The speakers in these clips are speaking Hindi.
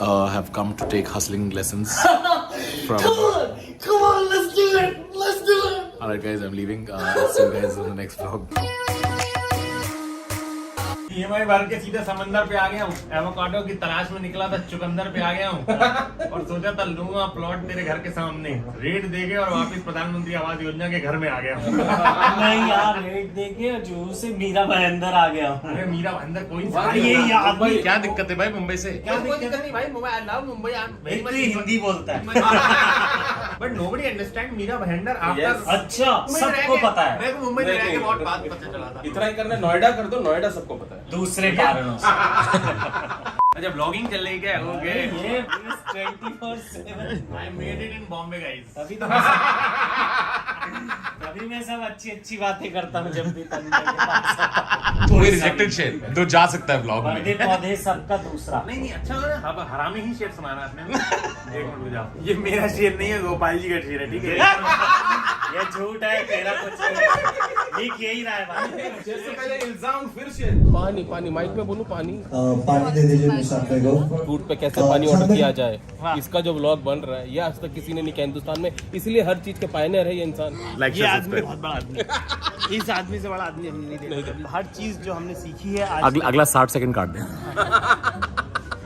have come to take hustling lessons from. Come on, let's do it. Let's do it. Alright, guys, I'm leaving. See you guys in the next vlog. EMI भर के सीधे समंदर पे आ गया हूँ। एवोकाडो की तलाश में निकला था, चुकंदर पे आ गया हूँ और सोचा था लूंगा प्लॉट तेरे घर के सामने। रेट देके और वापिस प्रधानमंत्री आवास योजना के घर में आ गया हूँ। नहीं यार, रेट देके जूहू से मीरा भाईंदर आ गया हूँ। अरे मीरा भाईंदर कोई ये याद नहीं। क्या दिक्कत है भाई मुंबई से? क्या दिक्कत नहीं भाई, मुंबई आई लव मुंबई। एक तो हिंदी बोलता है but nobody understand Mira Bhayandar after. अच्छा, सबको पता है। मेरे को मुंबई में रह के बहुत बात पता चला था। इतना ही करना, नोएडा कर दो, नोएडा सबको पता है। दूसरे कारणों से। अच्छा, ब्लॉगिंग चल रही क्या? ओके, ये 24/7 I made it in Bombay guys. अभी मैं सब अच्छी बातें करता हूँ जब भी कोई रिजेक्टेड शेर तो जा सकता है ब्लॉग में। पौधे पौधे सबका दूसरा। नहीं अच्छा लगा। अब हरामी ही शेर सुनाना आपने। एक मिनट रुक जाओ, ये मेरा शेर नहीं है, गोपाल जी का शेर है, ठीक है? ये झूठ है, तेरा कुछ नहीं। लिख यही रहा है बात। शेर से पहले इल्जाम, फिर शेर। पानी पानी माइक में बोलूं, पानी पानी दे दीजिए मुसाफिर को। फूड पे कैसे पानी ऑर्डर किया जाए, इसका जो व्लॉग बन रहा है ये आज तक किसी ने नहीं किया हिंदुस्तान में, इसलिए हर चीज के पायनियर है ये इंसान। लाइक ये आदमी बहुत बड़ा आदमी है। इस आदमी से बड़ा आदमी हमने नहीं देखा। हर चीज जो हमने सीखी है आज अगला 60 सेकंड काट दे।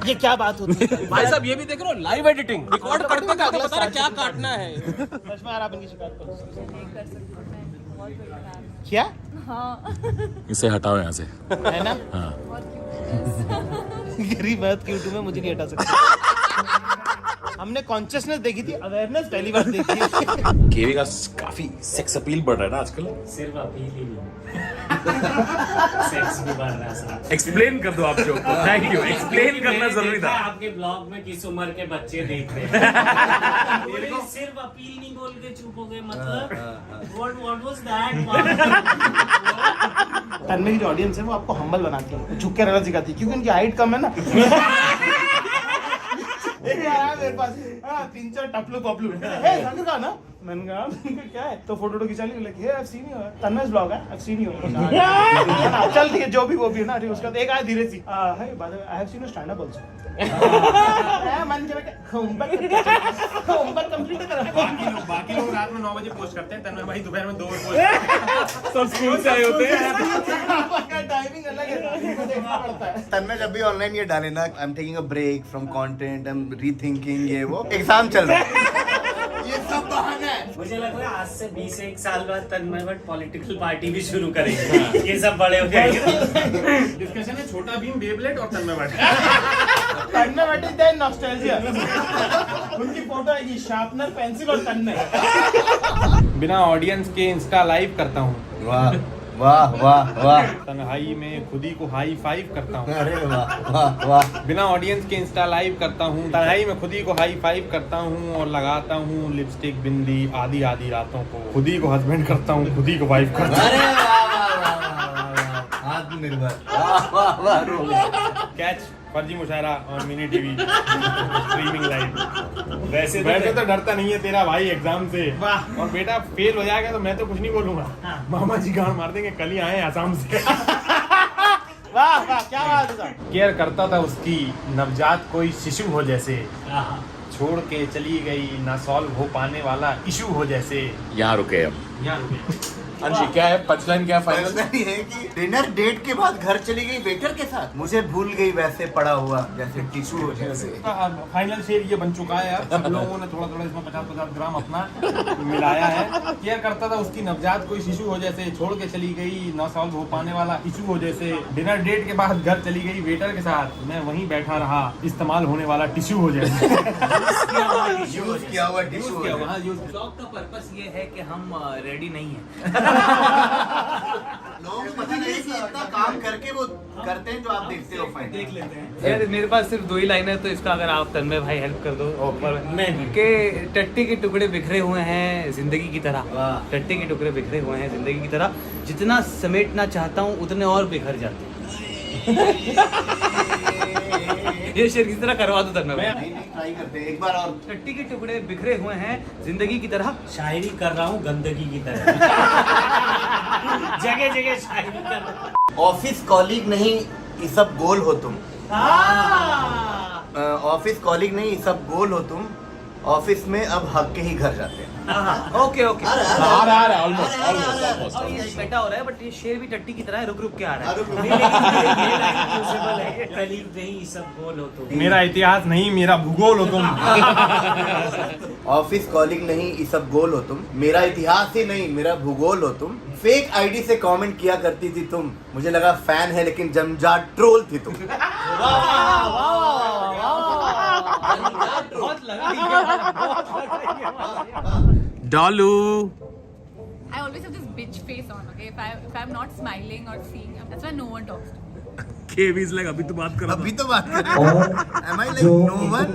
ये क्या बात होती है? भाई साहब ये भी देख रहे हो, लाइव एडिटिंग रिकॉर्ड करते करते बता रहा क्या काटना है। रश्मि यार, आप इनकी शिकायत करो। नहीं कर सकती मैं, बहुत बड़ी बात क्या है। हाँ इसे हटाओ यहाँ से। है ना? हाँ। बहुत क्यूट है। गरीब बात की यूट्यूब में मुझे नहीं हटा सकता। हमने कॉन्शियसनेस देखी थी, अवेयरनेस पहली बार देखी है। केवी का काफी सेक्स अपील बढ़ रहा है ना आजकल। सिर्फ अपील ही नहीं, सेक्स भी बढ़ रहा है साथ। एक्सप्लेन कर दो आप जो। थैंक यू, एक्सप्लेन करना जरूरी था। आपके ब्लॉग में किस उम्र के बच्चे देख रहे हैं? सिर्फ अपील नहीं बोल के चुप हो गए, मतलब व्हाट वाज दैट? तन्मय की जो ऑडियंस है वो आपको हम्बल बनाती है, झुक के रहना सिखाती है, क्योंकि उनकी हाइट कम है ना। एक यार आया मेरे पास, 3-4 टपलू पपलू, संग का ना, मैंने कहा क्या है, तो फोटो खिंचा ली, like hey I have seen you, तन्मय's ब्लॉग है, आई हैव सीन यू। चल ठीक है, जो भी वो भी है ना, ठीक। उसका एक आया धीरे सी, hi by the way I have seen you stand up also. मन के होमवर्क कंप्लीट कर। बाकी लोग रात में 9 बजे पोस्ट करते हैं, तन्मय भाई दोपहर में 2 बजे पोस्ट। सब स्कूल से आए होते हैं। टाइमिंग अलग है, को देखना पड़ता है। तन्मय जब भी ऑनलाइन ये डाले ना, I am taking a break from content, I am rethinking, ये वो एग्जाम चल रहा है। ये सब बहाना है। मुझे लग रहा है आज से 20-1 साल बाद तन्मय भट्ट पॉलिटिकल पार्टी भी शुरू करेंगे। ये सब बड़े हो जाएंगे। डिस्कशन है छोटा भीम, बेबलेट और तन्मय भट्ट। तन्मय भट्ट इज देयर नॉस्टैल्जिया। उनकी फोटो आएगी, शार्पनर, पेंसिल और तन्मय। बिना ऑडियंस के इंस्टा लाइव करता हूँ। वाह वाह वाह वाह। तन्हाई में खुद ही को हाई फाइव करता हूँ। अरे वाह वाह वाह। बिना ऑडियंस के इंस्टा लाइव करता हूँ। तन्हाई में खुद ही को हाई फाइव करता हूँ और लगाता हूँ लिपस्टिक, बिंदी, आधी आधी रातों को। खुद ही को हस्बैंड करता हूँ, खुद ही को वाइफ करता हूँ। अरे वाह वाह वाह वाह वाह। आत्मनिर्भर। वाह वाह वाह। रो गया। कैच फर्जी मुशायरा और मिनी टीवी स्ट्रीमिंग लाइव। वैसे तो डरता नहीं है तेरा भाई एग्जाम से। वाह। और बेटा फेल हो जाएगा तो मैं तो कुछ नहीं बोलूंगा। मामा जी गांड मार देंगे, कल ही आए आसाम से। वाह वाह, क्या बात है। केयर करता था उसकी, नवजात कोई शिशु हो जैसे। छोड़ के चली गई, ना सॉल्व हो पाने वाला इशू हो जैसे। यहाँ रुके हम। यहाँ रुके। अंशी क्या है पंचलाइन, क्या फाइनल? नहीं है कि डिनर डेट के बाद घर चली गई वेटर के साथ, मुझे भूल गई वैसे पड़ा हुआ जैसे टिश्यू हो जैसे। फाइनल शेर ये बन चुका है। अब सब लोगों ने थोड़ा थोड़ा इसमें 50-50 ग्राम अपना मिलाया है। केयर करता था उसकी, नवजात कोई शिशु हो जैसे। छोड़ के चली गई, ना सॉल्व हो पाने वाला इशू हो जैसे। डिनर डेट के बाद घर चली गई वेटर के साथ, मैं वहीं बैठा रहा, इस्तेमाल होने वाला टिश्यू हो जैसे। यूज किया हुआ टिश्यू। ब्लॉग का पर्पस ये है कि हम रेडी नहीं है। लोगों को पता नहीं कि इतना काम करके वो करते हैं जो आप देखते हो। फाइन देख लेते हैं। यार मेरे पास सिर्फ 2 ही लाइन है, तो इसका अगर आप तन्मय भाई हेल्प कर दो। नहीं। के टट्टी के टुकड़े बिखरे हुए हैं जिंदगी की तरह। टट्टी के टुकड़े बिखरे हुए हैं जिंदगी की तरह, जितना समेटना चाहता हूँ उतने और बिखर जाते हैं। ये शेर किस तरह करवा दो तन्मय भाई। नहीं ट्राई करते एक बार और। टट्टी के टुकड़े बिखरे हुए हैं जिंदगी की तरह। शायरी कर रहा हूँ गंदगी की तरह। जगह जगह शायरी कर रहा हूँ। ऑफिस कॉलीग नहीं, ये सब गोल हो तुम। ऑफिस कॉलिग नहीं सब गोल हो तुम, ऑफिस में अब हक के ही घर जाते हैं। ओके ओके आ रहा है ऑलमोस्ट और ये बेटा हो रहा है, बट ये शेर भी टट्टी की तरह है, रुक रुक के आ रहा है। कलीग नहीं सब बोल हो तो मेरा इतिहास नहीं, मेरा भूगोल हो तुम। ऑफिस कॉलिग नहीं ये सब गोल हो तुम, मेरा इतिहास ही नहीं मेरा भूगोल हो तुम। फेक आईडी से कमेंट किया करती थी तुम, मुझे लगा फैन है लेकिन जमजाट ट्रोल थी तुम। बहुत लगा। डॉलू I always have this bitch face on, okay? If I'm not smiling or seeing, that's why no one talks to me. KVs like अभी तो बात कर अभी तो बात कर रहे हैं। Am I like no one?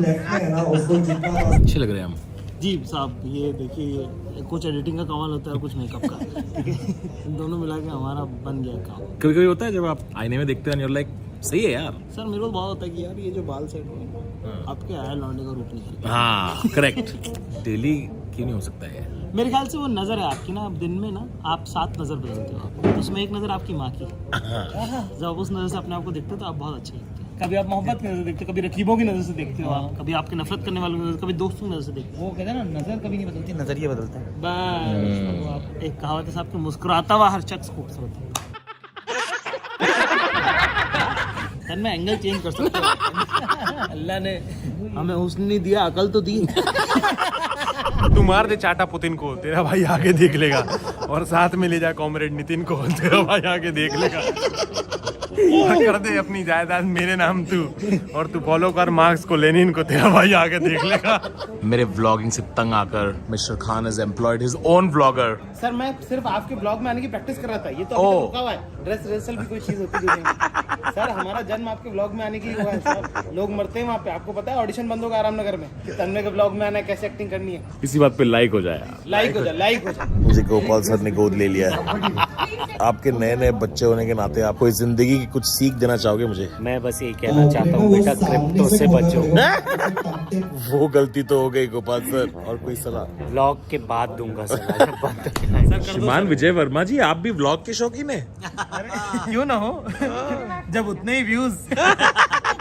अच्छे लग रहे हैं हम। जी साहब, ये देखिए, ये कुछ एडिटिंग का कमाल होता है और कुछ मेकअप का, ठीक है? इन दोनों मिला के हमारा बन गया काम। कभी कभी होता है जब आप आईने में देखते हो लाइक सही है यार। सर मेरे को बहुत होता है कि यार ये जो बाल सेट हुए आपके आया लौंडे का रूप निकल। हाँ करेक्ट। डेली क्यों नहीं हो सकता है? मेरे ख्याल से वो नज़र है आपकी ना, दिन में ना आप 7 नज़र बदलते हो आप, उसमें एक नज़र आपकी माँ की। जब आप उस नज़र से अपने आप को देखते हो तो आप बहुत अच्छे लगते हो। कभी आप मोहब्बत की नज़र से देखते हो, कभी रकीबों की नज़र से देखते हो आप, कभी आपके नफरत करने वालों की नज़र, कभी दोस्तों की नज़र से देखते हो। वो कहते हैं ना, नजर कभी नहीं बदलती, नजरिया बदलता है। बस वो आप एक कहावत है साहब कि मुस्कुराता हुआ हर शख्स खूबसूरत है। सर मैं एंगल चेंज कर सकता हूँ। अल्लाह ने हमें हुस्न नहीं दिया, अकल तो दी। तू मार दे चाटा पुतिन को, तेरा भाई आगे देख लेगा। और साथ में ले जा कॉमरेड नितिन को, तेरा भाई आगे देख लेगा। और कर दे अपनी जायदाद मेरे नाम तू, और तू फॉलो कर मार्क्स को, लेनिन को, तेरा भाई आगे देख लेगा। मेरे व्लॉगिंग से तंग आकर mister Khan has employed his own vlogger. Sir मैं सिर्फ आपके ब्लॉग में आने की प्रैक्टिस कर रहा था, ये तो अभी तक रुका हुआ है। ड्रेस रिहर्सल भी कोई चीज होती है सर, हमारा जन्म आपके ब्लॉग में आने के लिए हुआ है सर। लोग मरते हैं वहाँ पे, आपको पता है ऑडिशन बंद होगा आरामनगर में कि तन्मय के ब्लॉग में आना है, कैसे एक्टिंग करनी है। इसी बात पे लाइक हो जाए। लाइक हो जाए। मुझे गोपाल सर ने गोद ले लिया है। आपके नए नए बच्चे होने के नाते आप कोई जिंदगी की कुछ सीख देना चाहोगे मुझे? मैं बस यही कहना चाहता हूँ बेटा, क्रिप्टो से बचो। वो गलती तो हो गई गोपाल सर, और कोई सलाह? ब्लॉग के बाद दूंगा सलाह। श्रीमान विजय वर्मा जी, आप भी व्लॉग के शौकीन हैं? क्यों ना हो, जब उतने ही व्यूज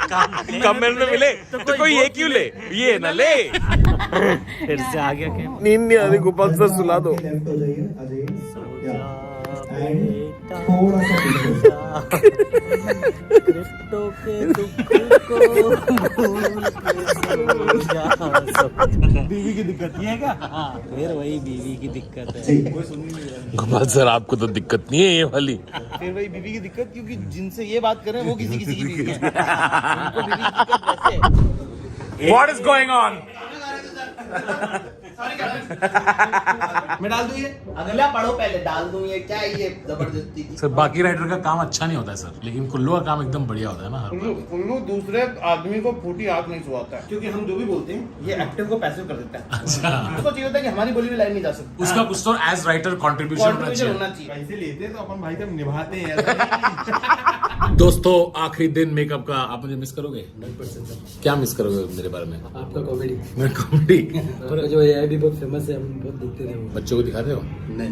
कमेंट में मिले तो कोई ये क्यों ले, ये ना ले। फिर से आ गया क्या? नींद नहीं आ रही गोपाल सर, सुला दो। क्रिप्टो के दुख को बीवी की दिक्कत ये है क्या? हाँ, फिर वही बीवी की दिक्कत है। गोपाल सर आपको तो दिक्कत नहीं है ये वाली। फिर वही बीवी की दिक्कत, क्योंकि जिनसे ये बात करें वो किसी की बीवी है। उनको बीवी की दिक्कत वैसे है। What is going on? मैं डाल दूं ये? अगला पढ़ो पहले, डाल दूं ये? क्या है ये जबरदस्ती की? सर बाकी राइटर का काम अच्छा नहीं होता है सर, लेकिन कुल्लू का काम एकदम बढ़िया होता है ना। कुल्लू दूसरे आदमी को फूटी आंख नहीं सुहाता है, क्योंकि हम जो भी बोलते हैं ये एक्टर को पैसिव कर देता है। अच्छा, उसको चाहिए होता है कि हमारी बोली में लाइन नहीं जा सकती। उसका कुछ तो एज राइटर कंट्रीब्यूशन होना चाहिए। होना चाहिए। पैसे लेते हैं तो अपन भाई साहब निभाते हैं। दोस्तों आखिरी दिन मेकअप का, आप मुझे मिस करोगे? 100%। क्या मिस करोगे मेरे बारे में? आपका कॉमेडी, मेरा कॉमेडी और जो ये भी बहुत फेमस है, हम बहुत देखते थे। बच्चों को दिखाते हो? नहीं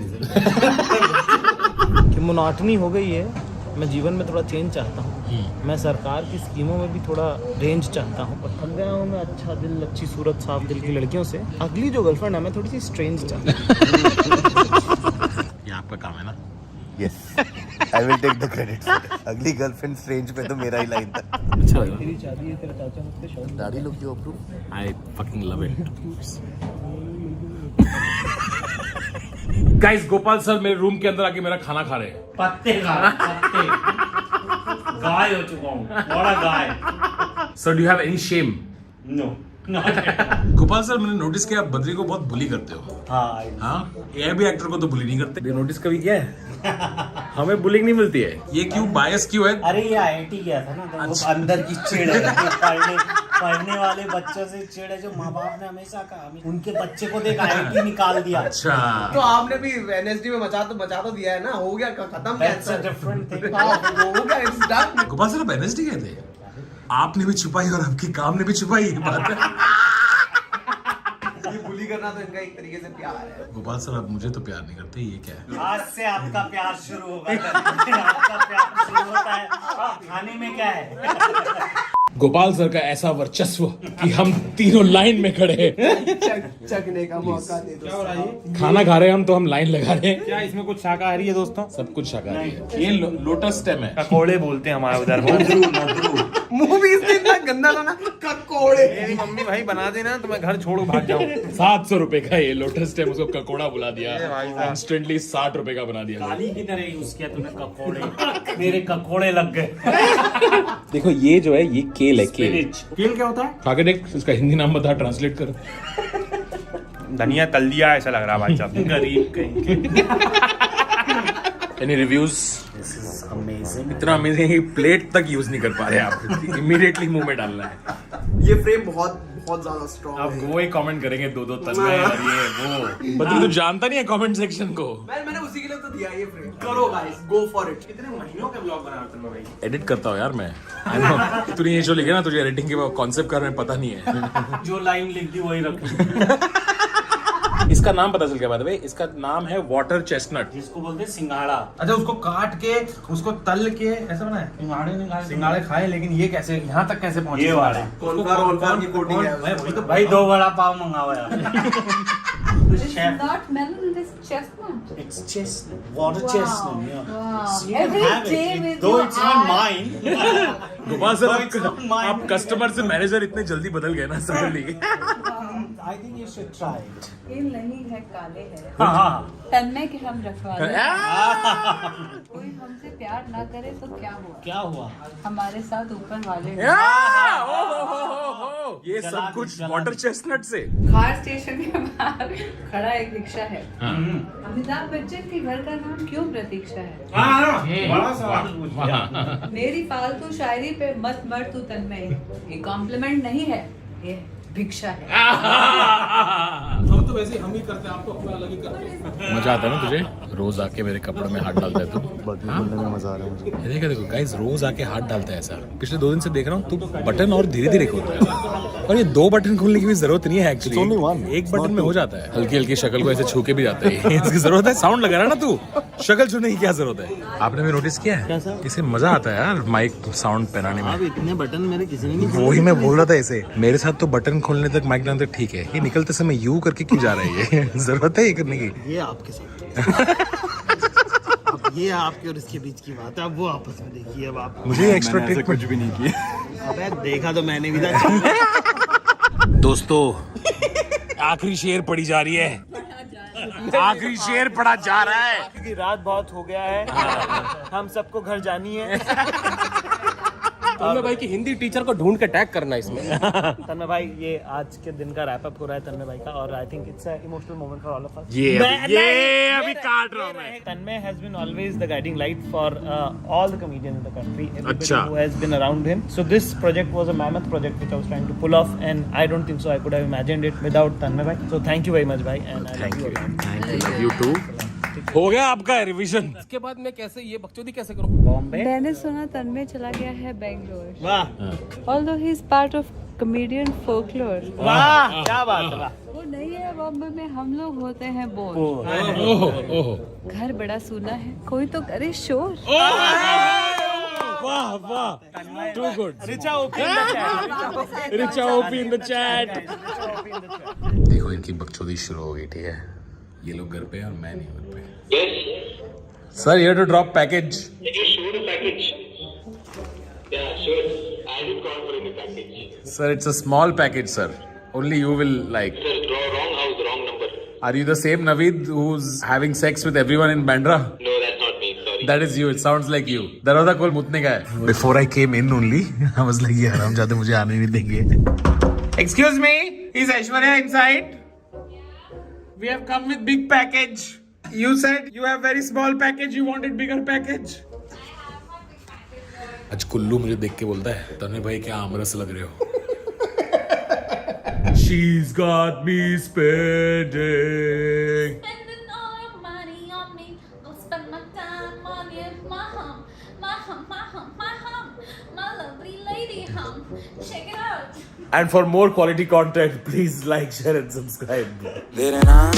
कि मोनोटनी हो गई है, मैं जीवन में थोड़ा चेंज चाहता हूँ। मैं सरकार की स्कीमों में भी थोड़ा रेंज चाहता हूँ, और थक गया हूँ मैं अच्छा दिल, अच्छी सूरत, साफ दिल की लड़कियों से। अगली जो गर्लफ्रेंड है मैं थोड़ी सी स्ट्रेंज चाहता हूँ। ये आपका काम है ना? Yes, I will take the credit. अगली गर्लफ्रेंड स्ट्रेंज पे तो मेरा ही लाइन था। अच्छा लगा। तेरी शादी है, तेरे चाचा मुझसे शौक। दाढ़ी look you approve? I fucking love it. Guys, Gopal sir मेरे रूम के अंदर आके मेरा खाना खा रहे हैं। पत्ते पत्ते गाय हो चुका हूँ, बड़ा गाय। Sir do you have any shame? No Gopal sir मैंने नोटिस किया आप बद्री को बहुत बुली करते हो। हाँ, ये भी एक्टर को तो बुली नहीं करते। नोटिस कभी किया है? हमें बुलिंग नहीं मिलती है, ये क्यों, बायस क्यों है? अरे ये IIT गया था ना, तो वो अच्छा। अंदर की चिड़ है, पढ़ने वाले बच्चों से चिड़ है, जो माँ बाप ने हमेशा कहा उनके बच्चे को देख IIT निकाल दिया। अच्छा, तो आपने भी NSD में बचा तो दिया है ना, हो गया खत्म। That's a different thing. हो गया, it's done। गोपाल सर आप NSD गए थे? आपने भी छुपाई और आपकी काम ने भी छुपाई, ये बात है। ये बुली करना तो इनका एक तरीके से प्यार है। गोपाल सर आप मुझे तो प्यार नहीं करते, ये क्या है? आज से आपका प्यार शुरू होगा। आपका प्यार शुरू होता है। खाने में क्या है? गोपाल सर का ऐसा वर्चस्व कि हम तीनों लाइन में खड़े हैं। चखने का मौका दे क्या हो रहा है? खाना खा रहे हैं हम तो हम लाइन लगा रहे हैं। क्या इसमें कुछ शाकाहारी है दोस्तों? सब कुछ शाकाहारी है। ये लोटस स्टेम है। ककोड़े बोलते हैं हमारे उधर। मूवीज में इतना गंदा था ना, ककोड़े। मेरी मम्मी भाई बना देना तो मैं घर छोड़ भाग जाऊँ। 700 रुपए का ये लोटस स्टेम, उसको ककोड़ा बुला दिया, इंस्टेंटली 60 रुपए का बना दिया। गाली की तरह यूज किया तूने ककोड़े। मेरे ककोड़े लग गए। देखो ये जो है ये केल है, केल। केल क्या होता है? खा के देख, इसका हिंदी नाम बता, ट्रांसलेट कर। धनिया तल दिया ऐसा लग रहा है भाई साहब। गरीब कहीं के। Any reviews? अमेजिंग। इतना अमेजिंग है, प्लेट तक यूज नहीं कर पा रहे आप। इमीडिएटली मुंह में डालना है। ये फ्रेम बहुत बहुत ज्यादा स्ट्रॉन्ग आप है। वो ही कमेंट करेंगे दो तन्मय और ये वो। बदली, तू जानता नहीं है कमेंट सेक्शन को। मैंने उसी के लिए तो दिया ये फ्रेम। करो गाइस, गो फॉर इट। कितने महीनों के ब्लॉग बना रहे हो भाई? एडिट करता हूँ यार मैं। तूने ये शो लिखे ना, तुझे एडिटिंग के कॉन्सेप्ट का पता नहीं है। जो लाइन लिख दी वही रख। इसका नाम पता चल गया बात है, इसका नाम है वाटर चेस्टनट। जिसको बोलते हैं सिंघाड़ा। अच्छा, उसको काट के उसको तल के ऐसा बना है? सिंघाड़े नहीं खाए। सिंगाड़े खाए, लेकिन ये कैसे यहाँ तक कैसे पहुंचे? ये वाला। कॉर्नफ्लावर की कोटिंग है। मैं वही तो भाई 2 वड़ा पाव मंगावा यार। It's not melon, it is chestnut. It's chestnut, water chestnut. Yeah. Wow. So you can Every have day it, with though your it's not eyes. mine. Gopal sir, No, it's not mine. आप कस्टमर से मैनेजर इतने जल्दी बदल गए ना suddenly. I think you should try it. ये नहीं है, काले है। हाँ। तन्मय के हम रखवाले। कोई हमसे प्यार ना करे तो क्या हुआ? क्या हुआ? हमारे साथ मिलकर वाले ये सब कुछ वाटर चेस्टनट से। खार स्टेशन के बाहर खड़ा एक रिक्शा है। अमिताभ बच्चन के घर का नाम क्यों प्रतीक्षा है? बड़ा सवाल पूछ लिया। मेरी फालतू शायरी पे मत मर तू तन्मय, ये कॉम्प्लीमेंट नहीं है, ये भिक्षा है। हम तो वैसे हम ही करते हैं, आपको अपना अलग ही करते हैं। मजा आता है ना तुझे? रोज आके मेरे कपड़ों में हाथ डालता है तू। बटन खोलने में मजा आ रहा है मुझे। देखो देखो गाइस, रोज आके हाथ डालता है ऐसा। पिछले 2 दिन से देख रहा हूँ तू बटन और धीरे धीरे खोल रहा है। और ये 2 बटन खोलने की भी जरूरत नहीं है एक्चुअली, only one. एक बटन में हो जाता है। हल्की हल्की शक्ल को ऐसे छू के भी जाता है। इसकी जरूरत है? साउंड लगा रहा है ना तू, शक्ल छूने की क्या जरूरत है? आपने भी नोटिस किया है इसे मजा आता है यार माइक साउंड पहनाने में। इतने बटन मेरे किसी ने नहीं। वही मैं बोल रहा था इसे, मेरे साथ तो बटन खोलने तक माइक डालने तक ठीक है, ये निकलते समय यू करके क्यों जा रहा है? ये जरूरत है ये करने की? ये आपके साथ अब ये आपके और इसके बीच की बात है, अब वो आपस में देखिए। अब आप मुझे एक्स्ट्रा ट्रिक कुछ भी नहीं किया। अबे देखा तो मैंने भी था। दोस्तों आखिरी शेर पड़ी जा रही है, आखिरी शेर पड़ा जा रहा है। क्योंकि रात बहुत हो गया है, हम सबको घर जानी है। तन्मय भाई की हिंदी टीचर को ढूंढ के टैग करना इसमें। तन्मय भाई, ये आज के दिन का रैप अप हो रहा है तन्मय भाई का, और I think it's a emotional moment for all of us. ये अभी काट रहा हूं मैं। Tanmay has been always the guiding light for all the comedians in the country. Everybody Acha. who has been around him. So this project was a mammoth project which I was trying to pull off, and I don't think so I could have imagined it without Tanmay bhai. So thank you very much, bhai, and I love you a lot. You too. हो गया आपका रिवीजन? इसके बाद मैं कैसे ये बकचोदी कैसे करूँ? Bombay. मैंने सुना तन्मय चला गया है बेंगलोर। वाह Although he is part of comedian folklore. वाह, क्या बात है, वाह। वो नहीं है, बॉम्बे में हम लोग होते हैं बोर। ओहो ओहो, घर बड़ा सूना है, कोई तो करे शोर। वाह वाह, too good. Richa OP in the chat. Richa OP in the chat. देखो इनकी बकचोदी शुरू हो गई, ठीक है? ये लोग घर पे हैं और मैं नहीं घर पे। Sir, you have to drop package. Did you show the package? Yeah, sure. I didn't call for any package. Sir, it's a small package, sir. Only you will like. Sir, wrong house, wrong number. Are you the same Naveed who's having sex with everyone in Bandra? No, that's not me. Sorry. That is you. It sounds like you. दरवाजा खोल, मुतने का है। Before I came in only, I was like, ये हरामजादे मुझे आने नहीं देंगे। Excuse me, is Aishwarya inside? We have come with big package. You said you have very small package. You wanted bigger package. आज कुल्लू मुझे देख के बोलता है, तन्मय भाई क्या आमरस लग रहे हो? She's got me spending. Spending all your money on me. Don't spend my time on you, my hum, my hum, my hum, my hum, my lovely lady hum. Check it out. And for more quality content, please like, share, and subscribe. तेरे नाम